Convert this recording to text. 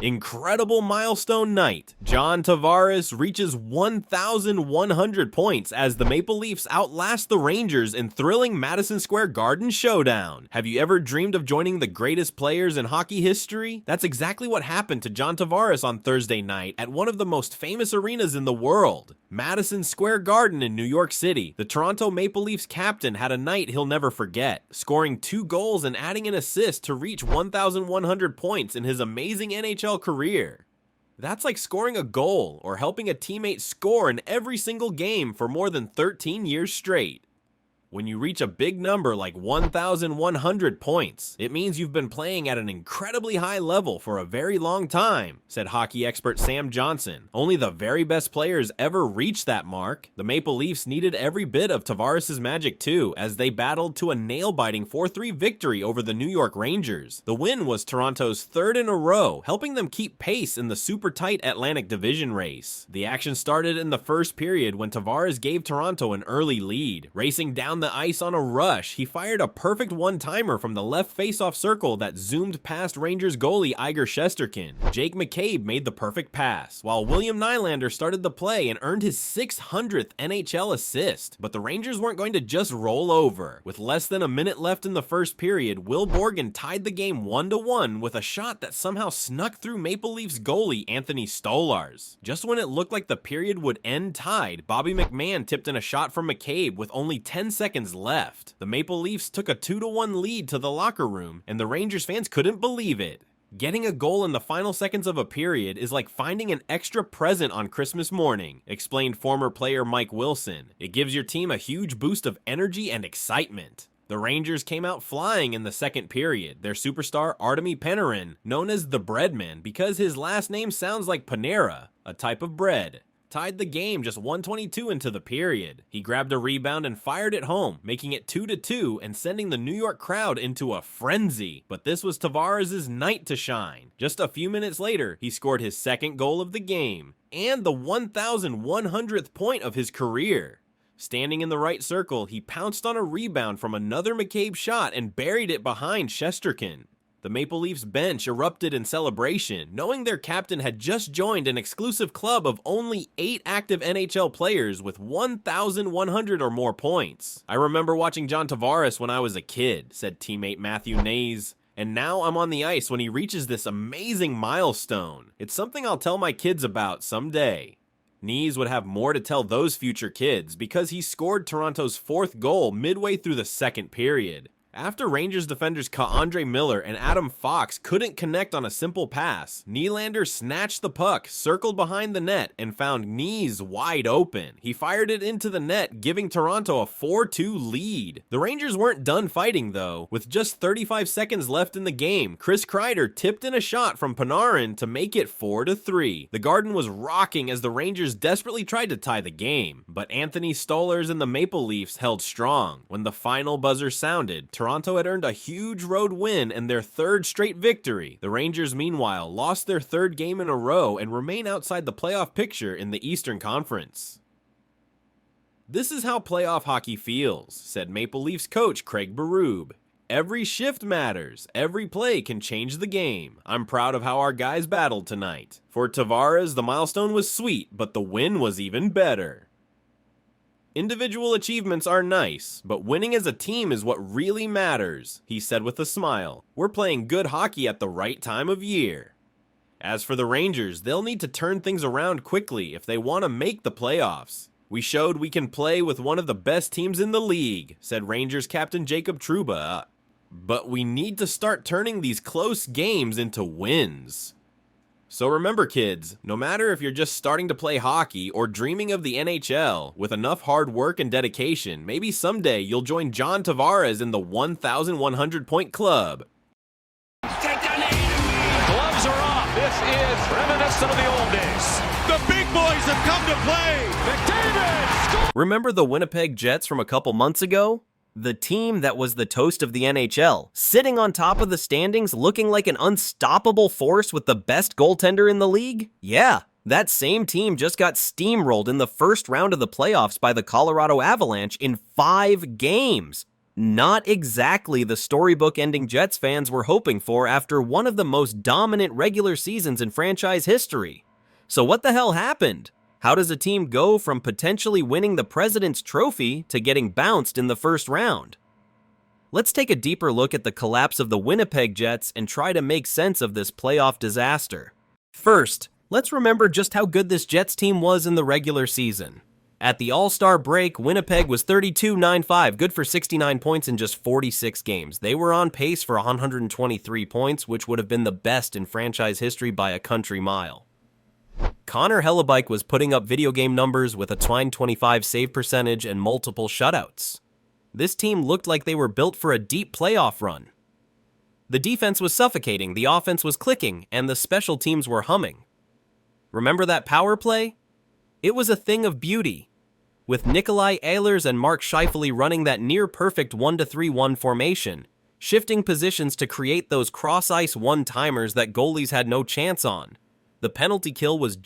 Incredible milestone night. John Tavares reaches 1,100 points as the Maple Leafs outlast the Rangers in thrilling Madison Square Garden showdown. Have you ever dreamed of joining the greatest players in hockey history? That's exactly what happened to John Tavares on Thursday night at one of the most famous arenas in the world, Madison Square Garden in New York City. The Toronto Maple Leafs captain had a night he'll never forget, scoring 2 goals and adding an assist to reach 1,100 points in his amazing NHL career. That's like scoring a goal or helping a teammate score in every single game for more than 13 years straight. When you reach a big number like 1,100 points, it means you've been playing at an incredibly high level for a very long time, said hockey expert Sam Johnson. Only the very best players ever reach that mark. The Maple Leafs needed every bit of Tavares' magic too, as they battled to a nail-biting 4-3 victory over the New York Rangers. The win was Toronto's 3rd in a row, helping them keep pace in the super tight Atlantic Division race. The action started in the first period when Tavares gave Toronto an early lead. Racing down the ice on a rush, he fired a perfect one-timer from the left face-off circle that zoomed past Rangers goalie Igor Shesterkin. Jake McCabe made the perfect pass, while William Nylander started the play and earned his 600th NHL assist. But the Rangers weren't going to just roll over. With less than a minute left in the first period, Will Borgen tied the game 1-1 with a shot that somehow snuck through Maple Leafs goalie Anthony Stolarz. Just when it looked like the period would end tied, Bobby McMahon tipped in a shot from McCabe with only 10 seconds left. The Maple Leafs took a 2-1 lead to the locker room, and the Rangers fans couldn't believe it. Getting a goal in the final seconds of a period is like finding an extra present on Christmas morning, explained former player Mike Wilson. It gives your team a huge boost of energy and excitement. The Rangers came out flying in the second period. Their superstar Artemi Panarin, known as the Breadman because his last name sounds like Panera, a type of bread, tied the game just 1:22 into the period. He grabbed a rebound and fired it home, making it 2-2 and sending the New York crowd into a frenzy. But this was Tavares' night to shine. Just a few minutes later, he scored his 2nd goal of the game and the 1,100th point of his career. Standing in the right circle, he pounced on a rebound from another McCabe shot and buried it behind Shesterkin. The Maple Leafs bench erupted in celebration, knowing their captain had just joined an exclusive club of only 8 active NHL players with 1,100 or more points. I remember watching John Tavares when I was a kid, said teammate Matthew Knies, and now I'm on the ice when he reaches this amazing milestone. It's something I'll tell my kids about someday. Knies would have more to tell those future kids because he scored Toronto's 4th goal midway through the second period. After Rangers defenders Andre Miller and Adam Fox couldn't connect on a simple pass, Nylander snatched the puck, circled behind the net, and found Knies wide open. He fired it into the net, giving Toronto a 4-2 lead. The Rangers weren't done fighting though. With just 35 seconds left in the game, Chris Kreider tipped in a shot from Panarin to make it 4-3. The Garden was rocking as the Rangers desperately tried to tie the game, but Anthony Stolarz and the Maple Leafs held strong. When the final buzzer sounded, Toronto had earned a huge road win and their 3rd straight victory. The Rangers, meanwhile, lost their 3rd game in a row and remain outside the playoff picture in the Eastern Conference. This is how playoff hockey feels, said Maple Leafs coach Craig Berube. Every shift matters. Every play can change the game. I'm proud of how our guys battled tonight. For Tavares, the milestone was sweet, but the win was even better. Individual achievements are nice, but winning as a team is what really matters, he said with a smile. We're playing good hockey at the right time of year. As for the Rangers, they'll need to turn things around quickly if they want to make the playoffs. We showed we can play with one of the best teams in the league, said Rangers captain Jacob Trouba. But we need to start turning these close games into wins. So remember kids, no matter if you're just starting to play hockey or dreaming of the NHL, with enough hard work and dedication, maybe someday you'll join John Tavares in the 1,100 point club. Gloves are off. This is reminiscent of the old days. The big boys have come to play. McDavid! Remember the Winnipeg Jets from a couple months ago? The team that was the toast of the NHL, sitting on top of the standings looking like an unstoppable force with the best goaltender in the league? Yeah, that same team just got steamrolled in the first round of the playoffs by the Colorado Avalanche in 5 games. Not exactly the storybook-ending Jets fans were hoping for after one of the most dominant regular seasons in franchise history. So what the hell happened? How does a team go from potentially winning the President's Trophy to getting bounced in the first round? Let's take a deeper look at the collapse of the Winnipeg Jets and try to make sense of this playoff disaster. First, let's remember just how good this Jets team was in the regular season. At the All-Star break, Winnipeg was 32-9-5, good for 69 points in just 46 games. They were on pace for 123 points, which would have been the best in franchise history by a country mile. Connor Hellebuyck was putting up video game numbers with a .925 save percentage and multiple shutouts. This team looked like they were built for a deep playoff run. The defense was suffocating, the offense was clicking, and the special teams were humming. Remember that power play? It was a thing of beauty, with Nikolai Ehlers and Mark Scheifele running that near-perfect 1-3-1 formation, shifting positions to create those cross-ice one-timers that goalies had no chance on. The penalty kill was just